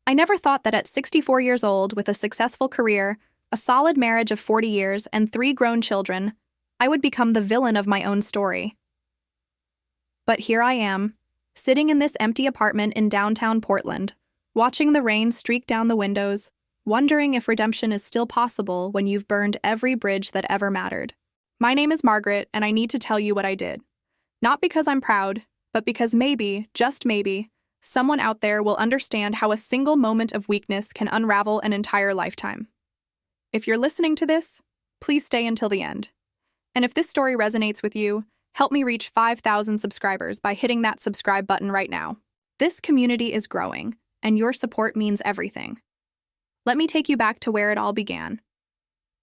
I never thought that at 64 years old, with a successful career, a solid marriage of 40 years, and 3 grown children, I would become the villain of my own story. But here I am, sitting in this empty apartment in downtown Portland, watching the rain streak down the windows, wondering if redemption is still possible when you've burned every bridge that ever mattered. My name is Margaret, and I need to tell you what I did. Not because I'm proud, but because maybe, just maybe, someone out there will understand how a single moment of weakness can unravel an entire lifetime. If you're listening to this, please stay until the end. And if this story resonates with you, help me reach 5,000 subscribers by hitting that subscribe button right now. This community is growing, and your support means everything. Let me take you back to where it all began.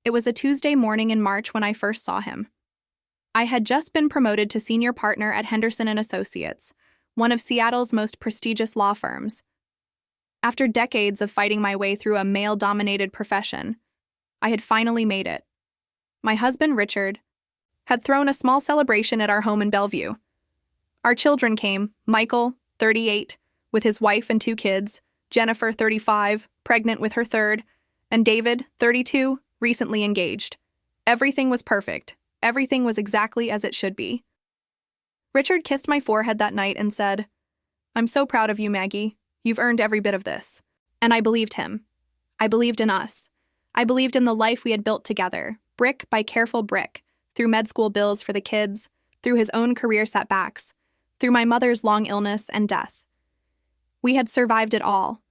It was a Tuesday morning in March when I first saw him. I had just been promoted to senior partner at Henderson & Associates, one of Seattle's most prestigious law firms. After decades of fighting my way through a male-dominated profession, I had finally made it. My husband, Richard, had thrown a small celebration at our home in Bellevue. Our children came, Michael, 38, with his wife and 2 kids, Jennifer, 35, pregnant with her 3rd, and David, 32, recently engaged. Everything was perfect. Everything was exactly as it should be. Richard kissed my forehead that night and said, "I'm so proud of you, Maggie. You've earned every bit of this." And I believed him. I believed in us. I believed in the life we had built together, brick by careful brick, through med school bills for the kids, through his own career setbacks, through my mother's long illness and death. We had survived it all.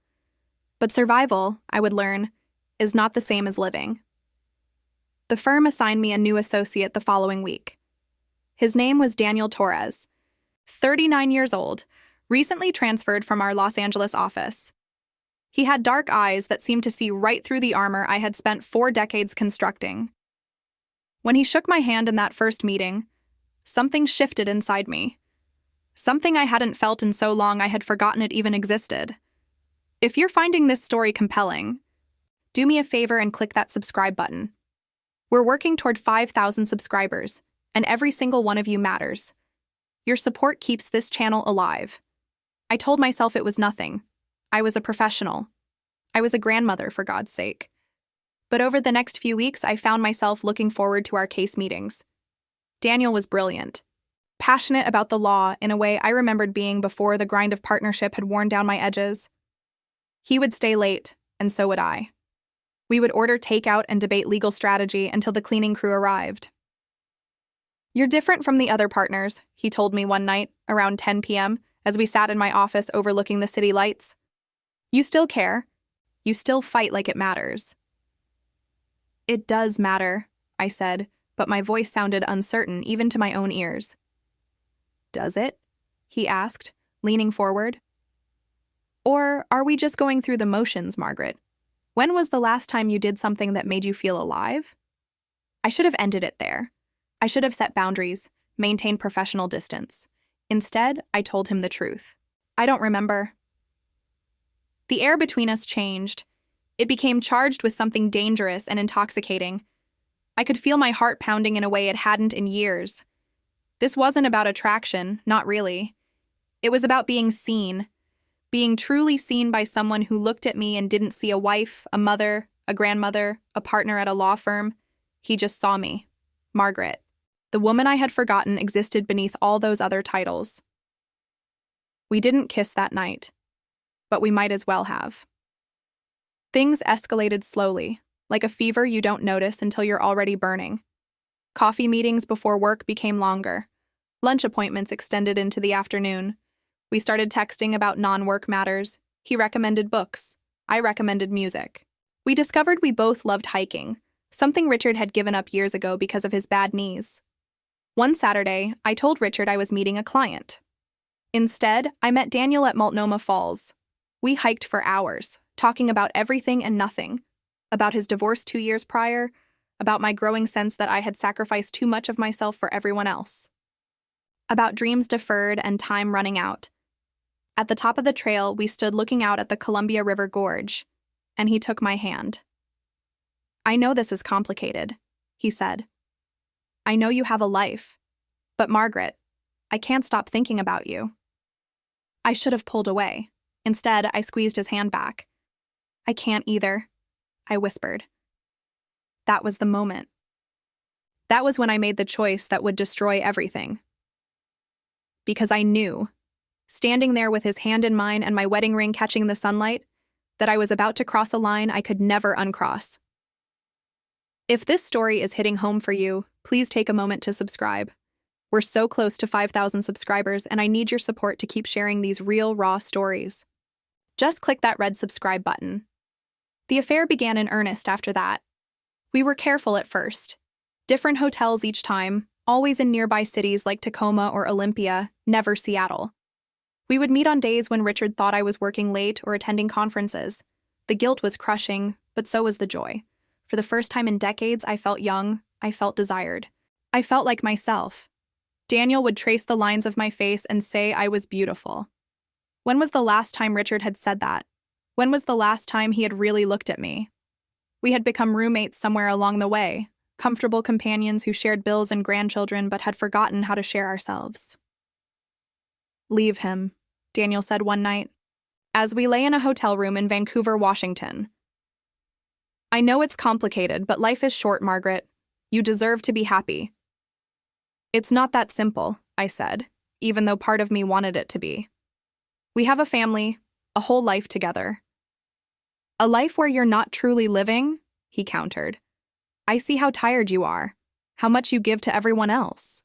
But survival, I would learn, is not the same as living. The firm assigned me a new associate the following week. His name was Daniel Torres, 39 years old, recently transferred from our Los Angeles office. He had dark eyes that seemed to see right through the armor I had spent 4 decades constructing. When he shook my hand in that first meeting, something shifted inside me. Something I hadn't felt in so long I had forgotten it even existed. If you're finding this story compelling, do me a favor and click that subscribe button. We're working toward 5,000 subscribers, and every single one of you matters. Your support keeps this channel alive. I told myself it was nothing. I was a professional. I was a grandmother, for God's sake. But over the next few weeks, I found myself looking forward to our case meetings. Daniel was brilliant, passionate about the law in a way I remembered being before the grind of partnership had worn down my edges. He would stay late, and so would I. We would order takeout and debate legal strategy until the cleaning crew arrived. "You're different from the other partners," he told me one night, around 10 p.m., as we sat in my office overlooking the city lights. "You still care. You still fight like it matters." "It does matter," I said, but my voice sounded uncertain even to my own ears. "Does it?" he asked, leaning forward. "Or are we just going through the motions, Margaret? When was the last time you did something that made you feel alive?" I should have ended it there. I should have set boundaries, maintained professional distance. Instead, I told him the truth. "I don't remember." The air between us changed. It became charged with something dangerous and intoxicating. I could feel my heart pounding in a way it hadn't in years. This wasn't about attraction, not really. It was about being seen. Being truly seen by someone who looked at me and didn't see a wife, a mother, a grandmother, a partner at a law firm. He just saw me. Margaret. The woman I had forgotten existed beneath all those other titles. We didn't kiss that night, but we might as well have. Things escalated slowly, like a fever you don't notice until you're already burning. Coffee meetings before work became longer. Lunch appointments extended into the afternoon. We started texting about non-work matters. He recommended books. I recommended music. We discovered we both loved hiking, something Richard had given up years ago because of his bad knees. One Saturday, I told Richard I was meeting a client. Instead, I met Daniel at Multnomah Falls. We hiked for hours, talking about everything and nothing, about his divorce 2 years prior, about my growing sense that I had sacrificed too much of myself for everyone else, about dreams deferred and time running out. At the top of the trail, we stood looking out at the Columbia River Gorge, and he took my hand. "I know this is complicated," he said. "I know you have a life, but Margaret, I can't stop thinking about you." I should have pulled away. Instead, I squeezed his hand back. I can't either, I whispered. That was the moment. That was when I made the choice that would destroy everything. Because I knew, standing there with his hand in mine and my wedding ring catching the sunlight, that I was about to cross a line I could never uncross. If this story is hitting home for you, please take a moment to subscribe. We're so close to 5,000 subscribers, and I need your support to keep sharing these real, raw stories. Just click that red subscribe button. The affair began in earnest after that. We were careful at first. Different hotels each time, always in nearby cities like Tacoma or Olympia, never Seattle. We would meet on days when Richard thought I was working late or attending conferences. The guilt was crushing, but so was the joy. For the first time in decades, I felt young, I felt desired. I felt like myself. Daniel would trace the lines of my face and say I was beautiful. When was the last time Richard had said that? When was the last time he had really looked at me? We had become roommates somewhere along the way, comfortable companions who shared bills and grandchildren but had forgotten how to share ourselves. Leave him, Daniel said one night, as we lay in a hotel room in Vancouver, Washington. I know it's complicated, but life is short, Margaret. You deserve to be happy. It's not that simple, I said, even though part of me wanted it to be. We have a family, a whole life together. A life where you're not truly living, he countered. I see how tired you are, how much you give to everyone else.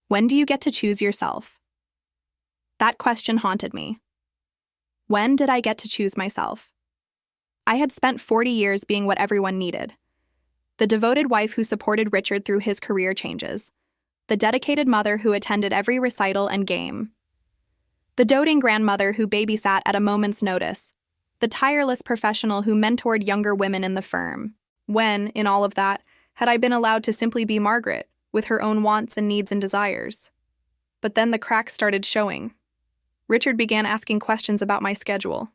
When do you get to choose yourself? That question haunted me. When did I get to choose myself? I had spent 40 years being what everyone needed. The devoted wife who supported Richard through his career changes. The dedicated mother who attended every recital and game. The doting grandmother who babysat at a moment's notice. The tireless professional who mentored younger women in the firm. When, in all of that, had I been allowed to simply be Margaret, with her own wants and needs and desires? But then the cracks started showing. Richard began asking questions about my schedule.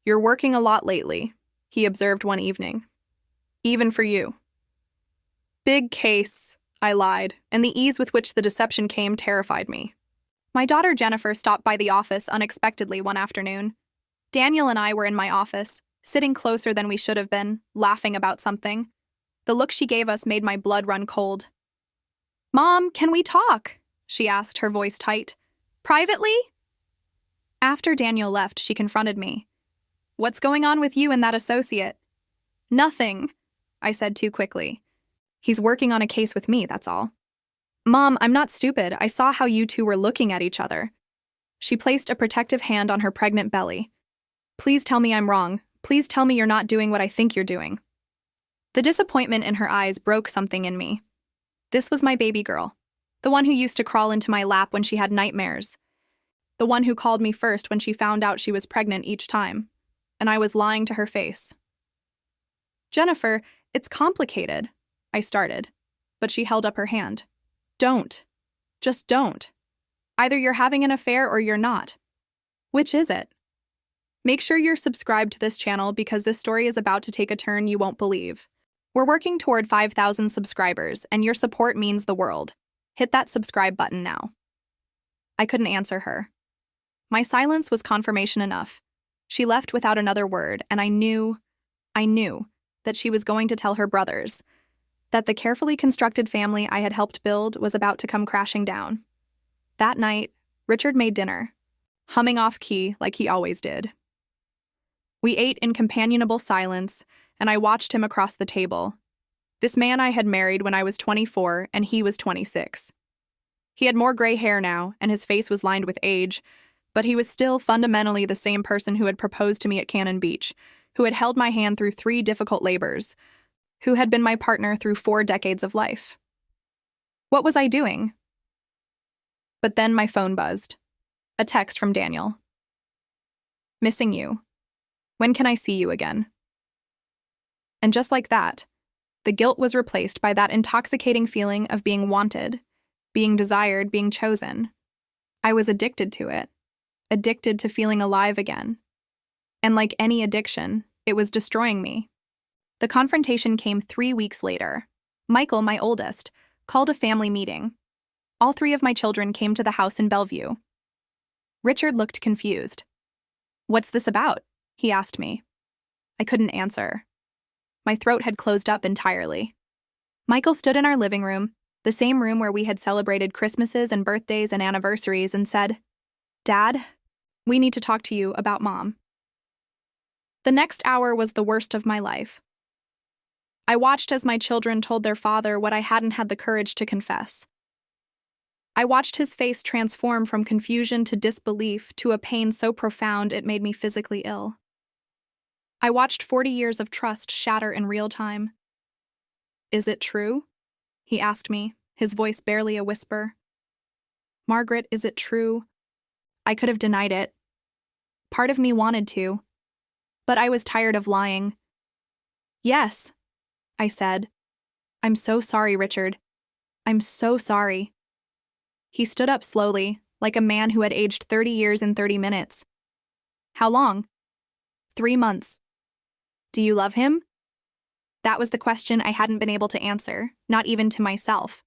You're working a lot lately, he observed one evening. Even for you. Big case, I lied, and the ease with which the deception came terrified me. My daughter Jennifer stopped by the office unexpectedly one afternoon. Daniel and I were in my office, sitting closer than we should have been, laughing about something. The look she gave us made my blood run cold. Mom, can we talk? She asked, her voice tight. Privately? After Daniel left, she confronted me. What's going on with you and that associate? Nothing, I said too quickly. He's working on a case with me, that's all. Mom, I'm not stupid. I saw how you two were looking at each other. She placed a protective hand on her pregnant belly. Please tell me I'm wrong. Please tell me you're not doing what I think you're doing. The disappointment in her eyes broke something in me. This was my baby girl, the one who used to crawl into my lap when she had nightmares, the one who called me first when she found out she was pregnant each time, and I was lying to her face. Jennifer, it's complicated, I started, but she held up her hand. Don't. Just don't. Either you're having an affair or you're not. Which is it? Make sure you're subscribed to this channel because this story is about to take a turn you won't believe. We're working toward 5,000 subscribers, and your support means the world. Hit that subscribe button now. I couldn't answer her. My silence was confirmation enough. She left without another word, and I knew that she was going to tell her brothers, that the carefully constructed family I had helped build was about to come crashing down. That night, Richard made dinner, humming off key like he always did. We ate in companionable silence, and I watched him across the table. This man I had married when I was 24, and he was 26. He had more gray hair now, and his face was lined with age, but he was still fundamentally the same person who had proposed to me at Cannon Beach, who had held my hand through 3 difficult labors, who had been my partner through 4 decades of life. What was I doing? But then my phone buzzed. A text from Daniel. Missing you. When can I see you again? And just like that, the guilt was replaced by that intoxicating feeling of being wanted, being desired, being chosen. I was addicted to it, addicted to feeling alive again. And like any addiction, it was destroying me. The confrontation came 3 weeks later. Michael, my oldest, called a family meeting. All 3 of my children came to the house in Bellevue. Richard looked confused. What's this about? He asked me. I couldn't answer. My throat had closed up entirely. Michael stood in our living room, the same room where we had celebrated Christmases and birthdays and anniversaries, and said, "Dad, we need to talk to you about Mom." The next hour was the worst of my life. I watched as my children told their father what I hadn't had the courage to confess. I watched his face transform from confusion to disbelief to a pain so profound it made me physically ill. I watched 40 years of trust shatter in real time. "Is it true?" he asked me, his voice barely a whisper. "Margaret, is it true?" I could have denied it. Part of me wanted to, but I was tired of lying. "Yes," I said. "I'm so sorry, Richard. I'm so sorry." He stood up slowly, like a man who had aged 30 years in 30 minutes. "How long?" 3 months. "Do you love him?" That was the question I hadn't been able to answer, not even to myself.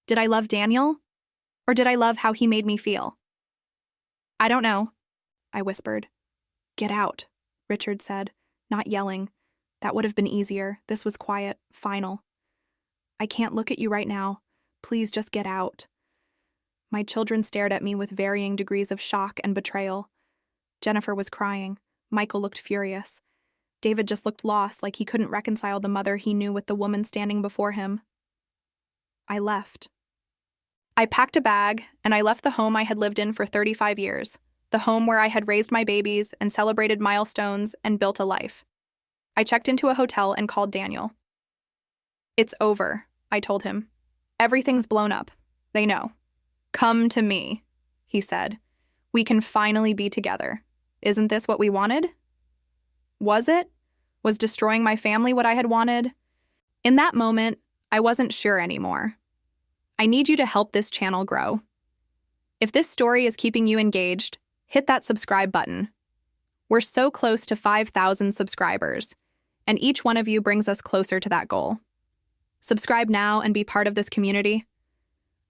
Did I love Daniel? Or did I love how he made me feel? "I don't know," I whispered. "Get out," Richard said, not yelling. That would have been easier. This was quiet, final. "I can't look at you right now. Please just get out." My children stared at me with varying degrees of shock and betrayal. Jennifer was crying. Michael looked furious. David just looked lost, like he couldn't reconcile the mother he knew with the woman standing before him. I left. I packed a bag, and I left the home I had lived in for 35 years, the home where I had raised my babies and celebrated milestones and built a life. I checked into a hotel and called Daniel. "It's over," I told him. "Everything's blown up. They know. Come to me," he said. "We can finally be together. Isn't this what we wanted?" Was it? Was destroying my family what I had wanted? In that moment, I wasn't sure anymore. I need you to help this channel grow. If this story is keeping you engaged, hit that subscribe button. We're so close to 5,000 subscribers, and each one of you brings us closer to that goal. Subscribe now and be part of this community.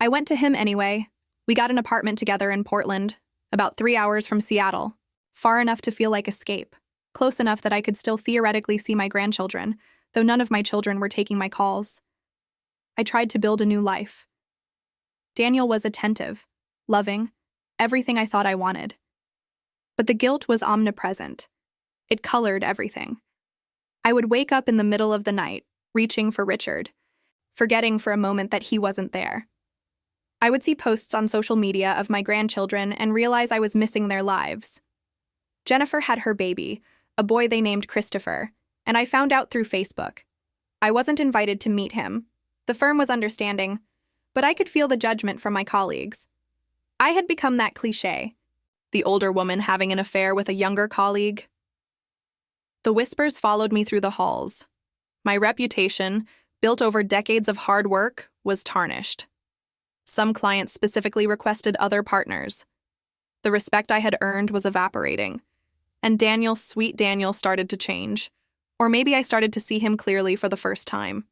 I went to him anyway. We got an apartment together in Portland, about 3 hours from Seattle, far enough to feel like escape, close enough that I could still theoretically see my grandchildren, though none of my children were taking my calls. I tried to build a new life. Daniel was attentive, loving, everything I thought I wanted. But the guilt was omnipresent. It colored everything. I would wake up in the middle of the night, reaching for Richard, forgetting for a moment that he wasn't there. I would see posts on social media of my grandchildren and realize I was missing their lives. Jennifer had her baby, a boy they named Christopher, and I found out through Facebook. I wasn't invited to meet him. The firm was understanding, but I could feel the judgment from my colleagues. I had become that cliché, the older woman having an affair with a younger colleague. The whispers followed me through the halls. My reputation, built over decades of hard work, was tarnished. Some clients specifically requested other partners. The respect I had earned was evaporating. And Daniel, sweet Daniel, started to change. Or maybe I started to see him clearly for the first time.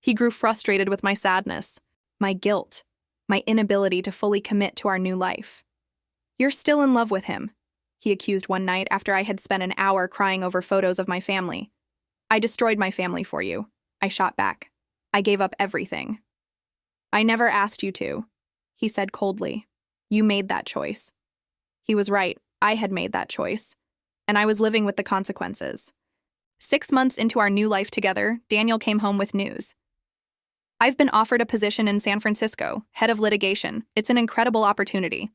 He grew frustrated with my sadness, my guilt, my inability to fully commit to our new life. "You're still in love with him," he accused one night after I had spent an hour crying over photos of my family. "I destroyed my family for you," I shot back. "I gave up everything." "I never asked you to," he said coldly. "You made that choice." He was right. I had made that choice, and I was living with the consequences. 6 months into our new life together, Daniel came home with news. "I've been offered a position in San Francisco, head of litigation. It's an incredible opportunity."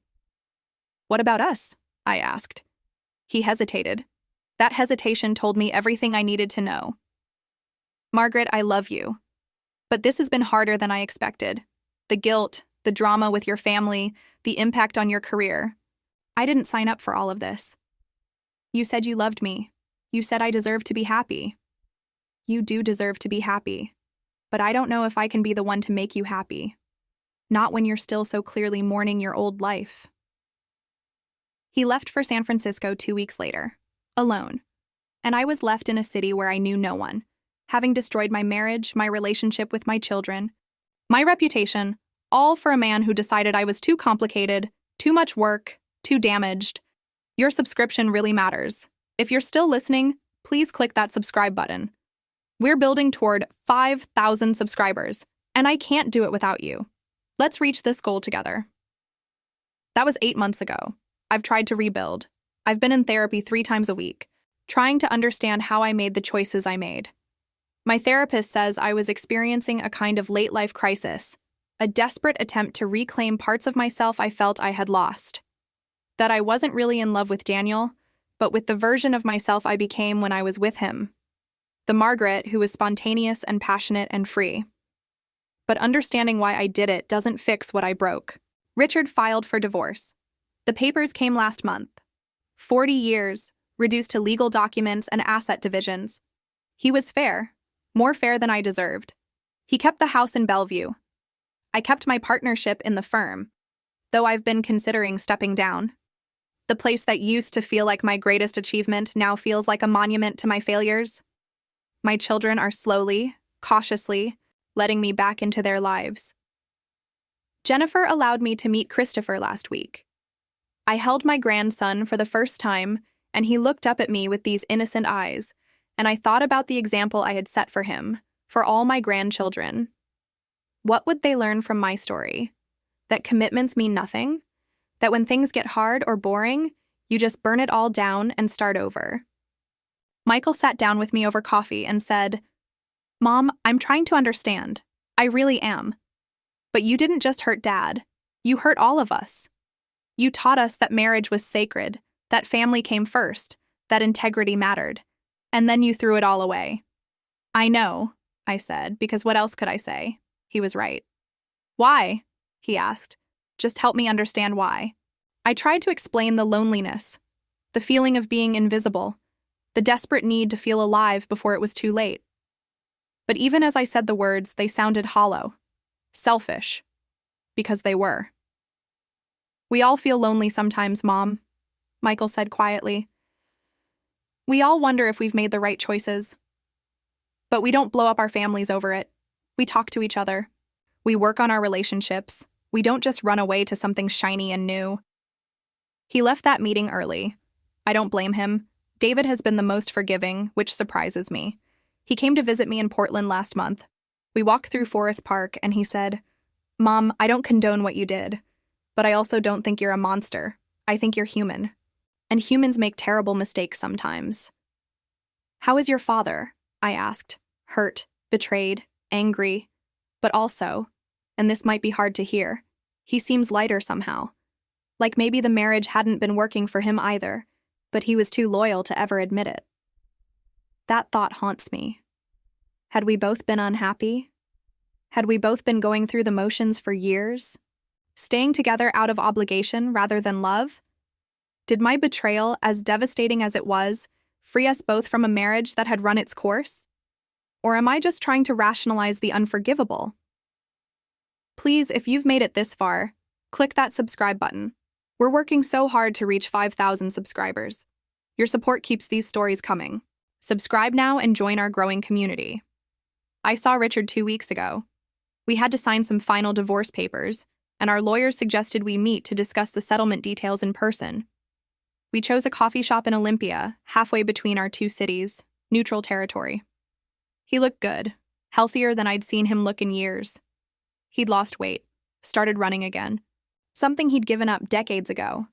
"What about us?" I asked. He hesitated. That hesitation told me everything I needed to know. "Margaret, I love you. But this has been harder than I expected. The guilt, the drama with your family, the impact on your career. I didn't sign up for all of this. You said you loved me. You said I deserved to be happy. You do deserve to be happy. But I don't know if I can be the one to make you happy. Not when you're still so clearly mourning your old life." He left for San Francisco 2 weeks later, alone. And I was left in a city where I knew no one, having destroyed my marriage, my relationship with my children, my reputation, all for a man who decided I was too complicated, too much work, too damaged. Your subscription really matters. If you're still listening, please click that subscribe button. We're building toward 5,000 subscribers, and I can't do it without you. Let's reach this goal together. That was 8 months ago. I've tried to rebuild. I've been in therapy 3 times a week, trying to understand how I made the choices I made. My therapist says I was experiencing a kind of late-life crisis, a desperate attempt to reclaim parts of myself I felt I had lost. That I wasn't really in love with Daniel, but with the version of myself I became when I was with him. The Margaret who was spontaneous and passionate and free. But understanding why I did it doesn't fix what I broke. Richard filed for divorce. The papers came last month. 40 years, reduced to legal documents and asset divisions. He was fair, more fair than I deserved. He kept the house in Bellevue. I kept my partnership in the firm, though I've been considering stepping down. The place that used to feel like my greatest achievement now feels like a monument to my failures. My children are slowly, cautiously, letting me back into their lives. Jennifer allowed me to meet Christopher last week. I held my grandson for the first time, and he looked up at me with these innocent eyes, and I thought about the example I had set for him, for all my grandchildren. What would they learn from my story? That commitments mean nothing? That when things get hard or boring, you just burn it all down and start over? Michael sat down with me over coffee and said, "Mom, I'm trying to understand. I really am. But you didn't just hurt Dad. You hurt all of us. You taught us that marriage was sacred, that family came first, that integrity mattered. And then you threw it all away." "I know," I said, because what else could I say? He was right. "Why?" he asked. "Just help me understand why." I tried to explain the loneliness, the feeling of being invisible, the desperate need to feel alive before it was too late. But even as I said the words, they sounded hollow, selfish, because they were. "We all feel lonely sometimes, Mom," Michael said quietly. "We all wonder if we've made the right choices. But we don't blow up our families over it. We talk to each other. We work on our relationships. We don't just run away to something shiny and new." He left that meeting early. I don't blame him. David has been the most forgiving, which surprises me. He came to visit me in Portland last month. We walked through Forest Park, and he said, "Mom, I don't condone what you did, but I also don't think you're a monster. I think you're human. And humans make terrible mistakes sometimes." "How is your father?" I asked, hurt, betrayed, angry, but also, and this might be hard to hear, he seems lighter somehow. Like maybe the marriage hadn't been working for him either, but he was too loyal to ever admit it. That thought haunts me. Had we both been unhappy? Had we both been going through the motions for years? Staying together out of obligation rather than love? Did my betrayal, as devastating as it was, free us both from a marriage that had run its course? Or am I just trying to rationalize the unforgivable? Please, if you've made it this far, click that subscribe button. We're working so hard to reach 5,000 subscribers. Your support keeps these stories coming. Subscribe now and join our growing community. I saw Richard 2 weeks ago. We had to sign some final divorce papers, and our lawyers suggested we meet to discuss the settlement details in person. We chose a coffee shop in Olympia, halfway between our 2 cities, neutral territory. He looked good, healthier than I'd seen him look in years. He'd lost weight, started running again, something he'd given up decades ago.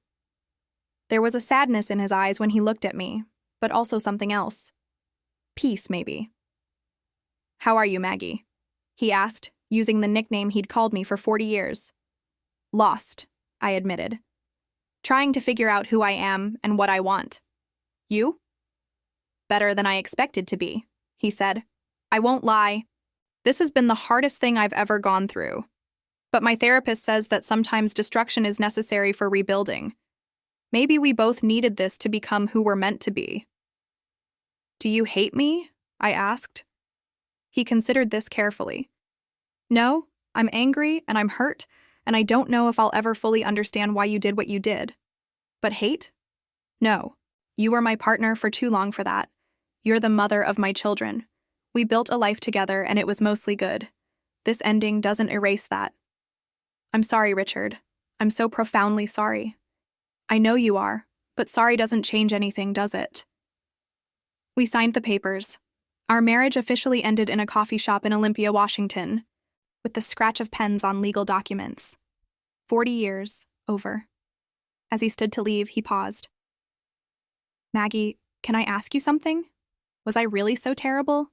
There was a sadness in his eyes when he looked at me, but also something else. Peace, maybe. "How are you, Maggie?" he asked, using the nickname he'd called me for 40 years. "Lost," I admitted. "Trying to figure out who I am and what I want." "You?" "Better than I expected to be," he said. "I won't lie. This has been the hardest thing I've ever gone through. But my therapist says that sometimes destruction is necessary for rebuilding. Maybe we both needed this to become who we're meant to be." "Do you hate me?" I asked. He considered this carefully. "No, I'm angry and I'm hurt, and I don't know if I'll ever fully understand why you did what you did. But hate? No. You were my partner for too long for that. You're the mother of my children. We built a life together and it was mostly good. This ending doesn't erase that. I'm sorry, Richard. I'm so profoundly sorry. I know you are, but sorry doesn't change anything, does it?" We signed the papers. Our marriage officially ended in a coffee shop in Olympia, Washington, with the scratch of pens on legal documents. 40 years, over. As he stood to leave, he paused. Maggie, can I ask you something? Was I really so terrible?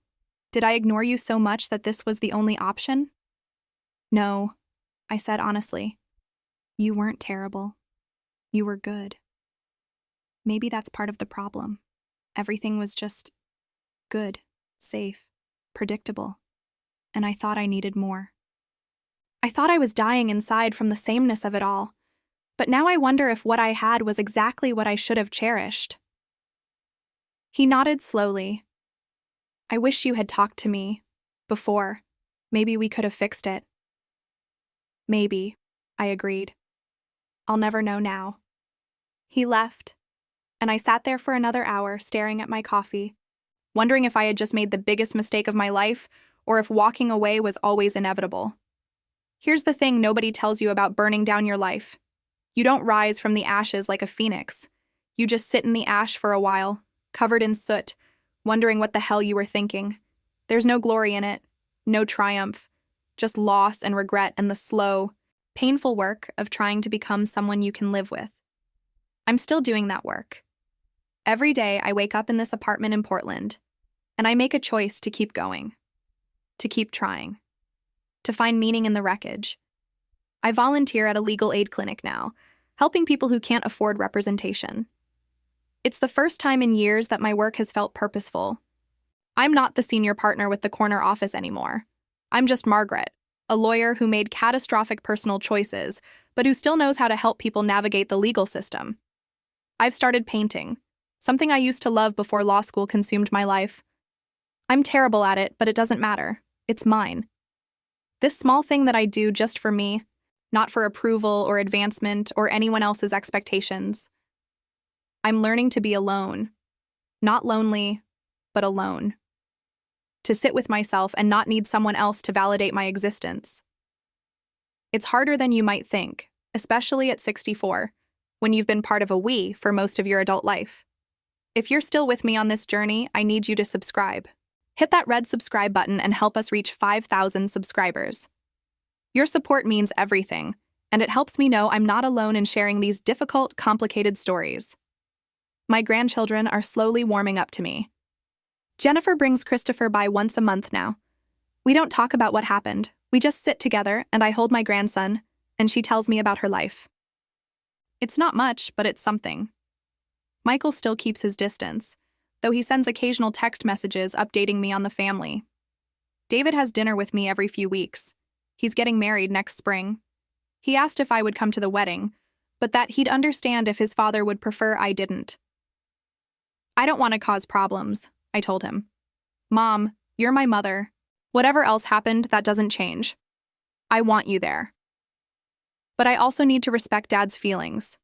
Did I ignore you so much that this was the only option? No, I said honestly. You weren't terrible. You were good. Maybe that's part of the problem. Everything was just good, safe, predictable, and I thought I needed more. I thought I was dying inside from the sameness of it all, but now I wonder if what I had was exactly what I should have cherished. He nodded slowly. I wish you had talked to me before. Maybe we could have fixed it. Maybe, I agreed. I'll never know now. He left, and I sat there for another hour staring at my coffee, wondering if I had just made the biggest mistake of my life or if walking away was always inevitable. Here's the thing nobody tells you about burning down your life. You don't rise from the ashes like a phoenix. You just sit in the ash for a while, covered in soot, wondering what the hell you were thinking. There's no glory in it, no triumph, just loss and regret and the slow, painful work of trying to become someone you can live with. I'm still doing that work. Every day I wake up in this apartment in Portland, and I make a choice to keep going, to keep trying, to find meaning in the wreckage. I volunteer at a legal aid clinic now, helping people who can't afford representation. It's the first time in years that my work has felt purposeful. I'm not the senior partner with the corner office anymore. I'm just Margaret, a lawyer who made catastrophic personal choices, but who still knows how to help people navigate the legal system. I've started painting, something I used to love before law school consumed my life. I'm terrible at it, but it doesn't matter. It's mine. This small thing that I do just for me, not for approval or advancement or anyone else's expectations. I'm learning to be alone. Not lonely, but alone. To sit with myself and not need someone else to validate my existence. It's harder than you might think, especially at 64, when you've been part of a we for most of your adult life. If you're still with me on this journey, I need you to subscribe. Hit that red subscribe button and help us reach 5,000 subscribers. Your support means everything, and it helps me know I'm not alone in sharing these difficult, complicated stories. My grandchildren are slowly warming up to me. Jennifer brings Christopher by once a month now. We don't talk about what happened. We just sit together, and I hold my grandson, and she tells me about her life. It's not much, but it's something. Michael still keeps his distance, though he sends occasional text messages updating me on the family. David has dinner with me every few weeks. He's getting married next spring. He asked if I would come to the wedding, but that he'd understand if his father would prefer I didn't. I don't want to cause problems, I told him. Mom, you're my mother. Whatever else happened, that doesn't change. I want you there. But I also need to respect Dad's feelings.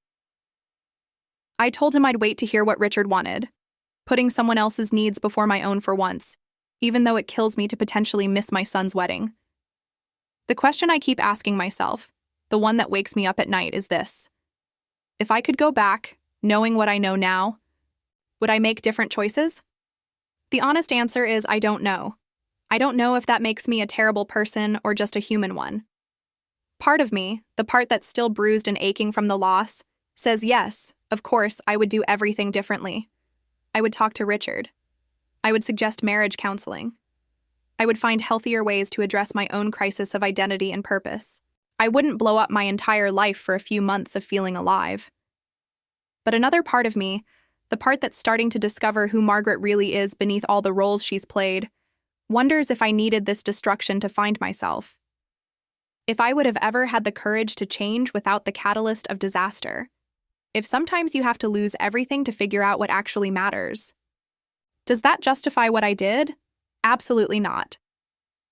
I told him I'd wait to hear what Richard wanted, putting someone else's needs before my own for once, even though it kills me to potentially miss my son's wedding. The question I keep asking myself, the one that wakes me up at night, is this. If I could go back, knowing what I know now, would I make different choices? The honest answer is I don't know. I don't know if that makes me a terrible person or just a human one. Part of me, the part that's still bruised and aching from the loss, says yes, of course, I would do everything differently. I would talk to Richard. I would suggest marriage counseling. I would find healthier ways to address my own crisis of identity and purpose. I wouldn't blow up my entire life for a few months of feeling alive. But another part of me, the part that's starting to discover who Margaret really is beneath all the roles she's played, wonders if I needed this destruction to find myself. If I would have ever had the courage to change without the catalyst of disaster. If sometimes you have to lose everything to figure out what actually matters. Does that justify what I did? Absolutely not.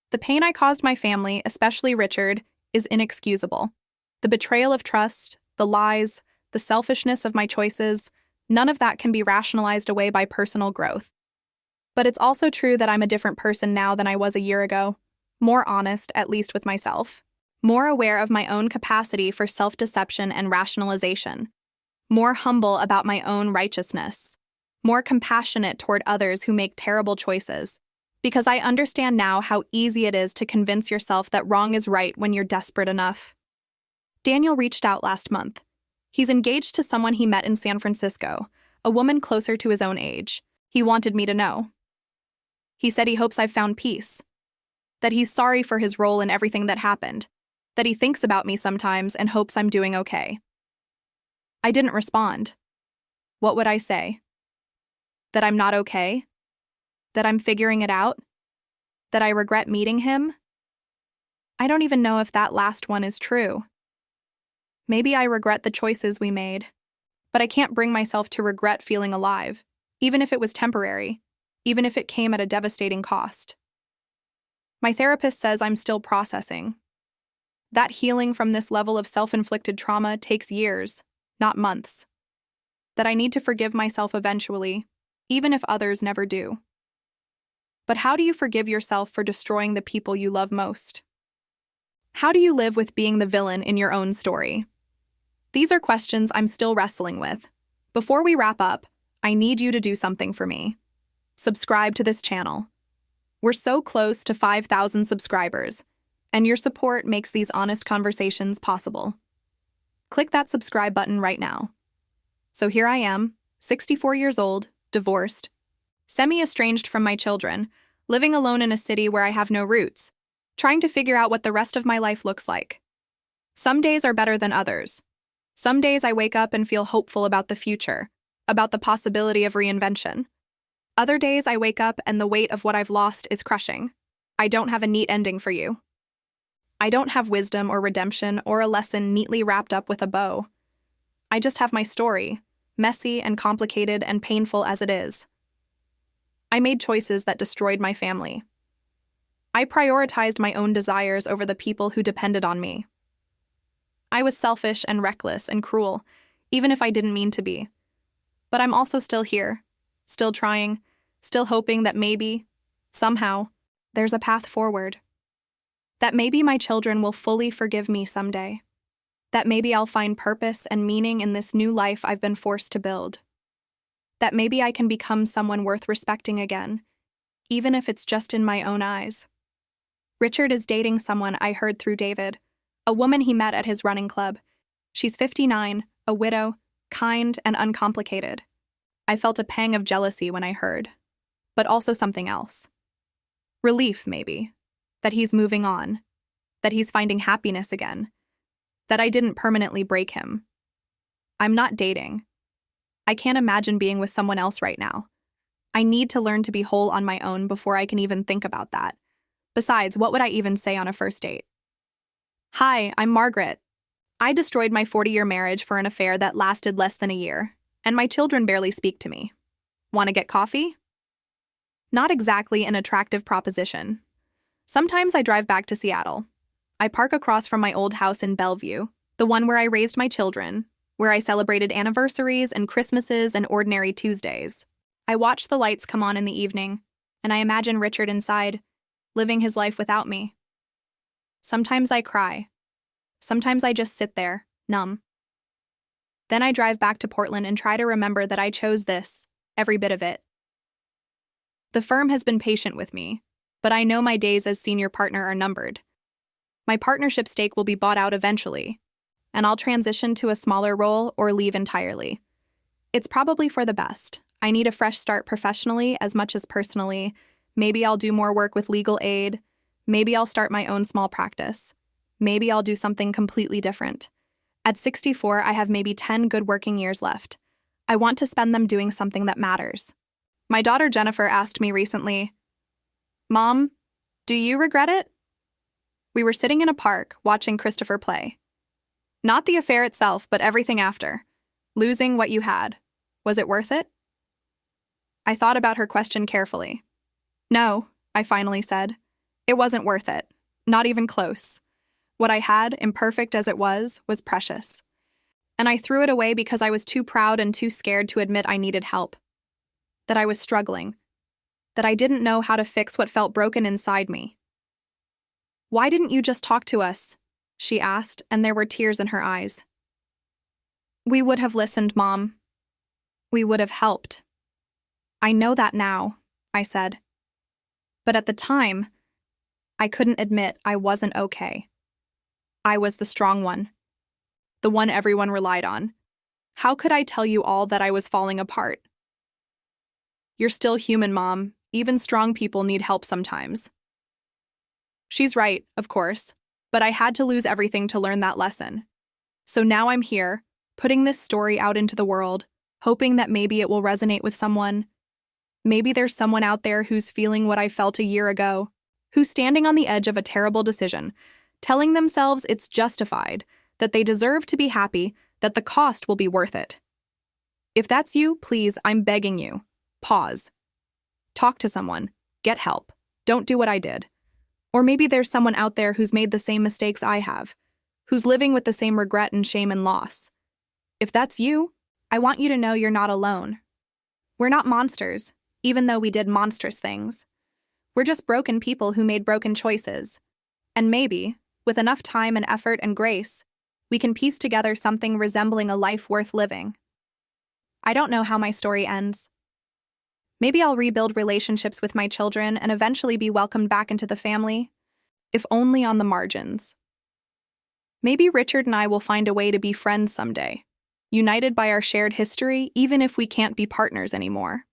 The pain I caused my family, especially Richard, is inexcusable. The betrayal of trust, the lies, the selfishness of my choices, none of that can be rationalized away by personal growth. But it's also true that I'm a different person now than I was a year ago. More honest, at least with myself. More aware of my own capacity for self-deception and rationalization. More humble about my own righteousness. more compassionate toward others who make terrible choices, because I understand now how easy it is to convince yourself that wrong is right when you're desperate enough. Daniel reached out last month. He's engaged to someone he met in San Francisco, a woman closer to his own age. He wanted me to know. He said he hopes I've found peace, that he's sorry for his role in everything that happened, that he thinks about me sometimes and hopes I'm doing okay. I didn't respond. What would I say? That I'm not okay? That I'm figuring it out? That I regret meeting him? I don't even know if that last one is true. Maybe I regret the choices we made, but I can't bring myself to regret feeling alive, even if it was temporary, even if it came at a devastating cost. My therapist says I'm still processing. That healing from this level of self-inflicted trauma takes years, not months. That I need to forgive myself eventually, even if others never do. But how do you forgive yourself for destroying the people you love most? How do you live with being the villain in your own story? These are questions I'm still wrestling with. Before we wrap up, I need you to do something for me. Subscribe to this channel. We're so close to 5,000 subscribers, and your support makes these honest conversations possible. Click that subscribe button right now. So here I am, 64 years old, divorced, semi-estranged from my children, living alone in a city where I have no roots, trying to figure out what the rest of my life looks like. Some days are better than others. Some days I wake up and feel hopeful about the future, about the possibility of reinvention. Other days I wake up and the weight of what I've lost is crushing. I don't have a neat ending for you. I don't have wisdom or redemption or a lesson neatly wrapped up with a bow. I just have my story, messy and complicated and painful as it is. I made choices that destroyed my family. I prioritized my own desires over the people who depended on me. I was selfish and reckless and cruel, even if I didn't mean to be. But I'm also still here, still trying, still hoping that maybe, somehow, there's a path forward. That maybe my children will fully forgive me someday. That maybe I'll find purpose and meaning in this new life I've been forced to build. That maybe I can become someone worth respecting again, even if it's just in my own eyes. Richard is dating someone I heard through David, a woman he met at his running club. She's 59, a widow, kind and uncomplicated. I felt a pang of jealousy when I heard, but also something else. Relief, maybe, that he's moving on, that he's finding happiness again, that I didn't permanently break him. I'm not dating. I can't imagine being with someone else right now. I need to learn to be whole on my own before I can even think about that. Besides, what would I even say on a first date? Hi, I'm Margaret. I destroyed my 40-year marriage for an affair that lasted less than a year, and my children barely speak to me. Want to get coffee? Not exactly an attractive proposition. Sometimes I drive back to Seattle. I park across from my old house in Bellevue, the one where I raised my children, where I celebrated anniversaries and Christmases and ordinary Tuesdays. I watch the lights come on in the evening, and I imagine Richard inside, living his life without me. Sometimes I cry. Sometimes I just sit there, numb. Then I drive back to Portland and try to remember that I chose this, every bit of it. The firm has been patient with me, but I know my days as senior partner are numbered. My partnership stake will be bought out eventually, and I'll transition to a smaller role or leave entirely. It's probably for the best. I need a fresh start professionally as much as personally. Maybe I'll do more work with legal aid. Maybe I'll start my own small practice. Maybe I'll do something completely different. At 64, I have maybe 10 good working years left. I want to spend them doing something that matters. My daughter Jennifer asked me recently, "Mom, do you regret it?" We were sitting in a park watching Christopher play. Not the affair itself, but everything after. Losing what you had. Was it worth it? I thought about her question carefully. No, I finally said. It wasn't worth it. Not even close. What I had, imperfect as it was precious. And I threw it away because I was too proud and too scared to admit I needed help. That I was struggling. That I didn't know how to fix what felt broken inside me. "Why didn't you just talk to us?" she asked, and there were tears in her eyes. "We would have listened, Mom. We would have helped." I know that now, I said. But at the time, I couldn't admit I wasn't okay. I was the strong one, the one everyone relied on. How could I tell you all that I was falling apart? You're still human, Mom. Even strong people need help sometimes. She's right, of course, but I had to lose everything to learn that lesson. So now I'm here, putting this story out into the world, hoping that maybe it will resonate with someone. Maybe there's someone out there who's feeling what I felt a year ago, who's standing on the edge of a terrible decision, telling themselves it's justified, that they deserve to be happy, that the cost will be worth it. If that's you, please, I'm begging you, pause. Talk to someone. Get help. Don't do what I did. Or maybe there's someone out there who's made the same mistakes I have, who's living with the same regret and shame and loss. If that's you, I want you to know you're not alone. We're not monsters, even though we did monstrous things. We're just broken people who made broken choices. And maybe, with enough time and effort and grace, we can piece together something resembling a life worth living. I don't know how my story ends. Maybe I'll rebuild relationships with my children and eventually be welcomed back into the family, if only on the margins. Maybe Richard and I will find a way to be friends someday, united by our shared history, even if we can't be partners anymore.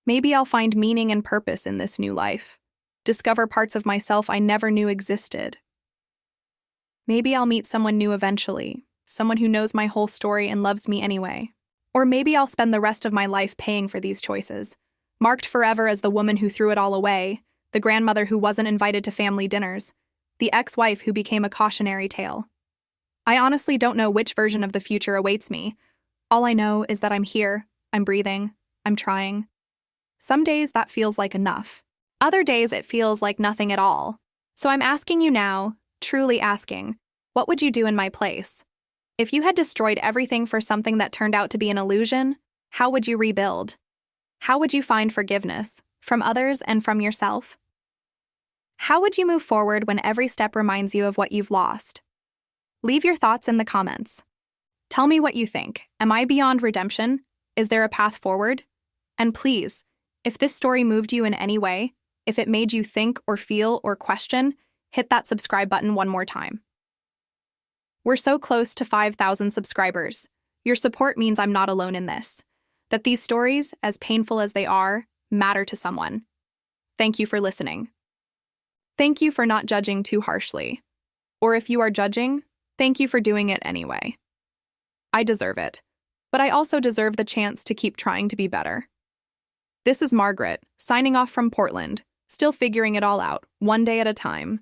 Maybe I'll find meaning and purpose in this new life, discover parts of myself I never knew existed. Maybe I'll meet someone new eventually, someone who knows my whole story and loves me anyway. Or maybe I'll spend the rest of my life paying for these choices, marked forever as the woman who threw it all away, the grandmother who wasn't invited to family dinners, the ex-wife who became a cautionary tale. I honestly don't know which version of the future awaits me. All I know is that I'm here, I'm breathing, I'm trying. Some days that feels like enough. Other days it feels like nothing at all. So I'm asking you now, truly asking, what would you do in my place? If you had destroyed everything for something that turned out to be an illusion, how would you rebuild? How would you find forgiveness, from others and from yourself? How would you move forward when every step reminds you of what you've lost? Leave your thoughts in the comments. Tell me what you think. Am I beyond redemption? Is there a path forward? And please, if this story moved you in any way, if it made you think or feel or question, hit that subscribe button one more time. We're so close to 5,000 subscribers. Your support means I'm not alone in this, that these stories, as painful as they are, matter to someone. Thank you for listening. Thank you for not judging too harshly. Or if you are judging, thank you for doing it anyway. I deserve it, but I also deserve the chance to keep trying to be better. This is Margaret, signing off from Portland, still figuring it all out, one day at a time.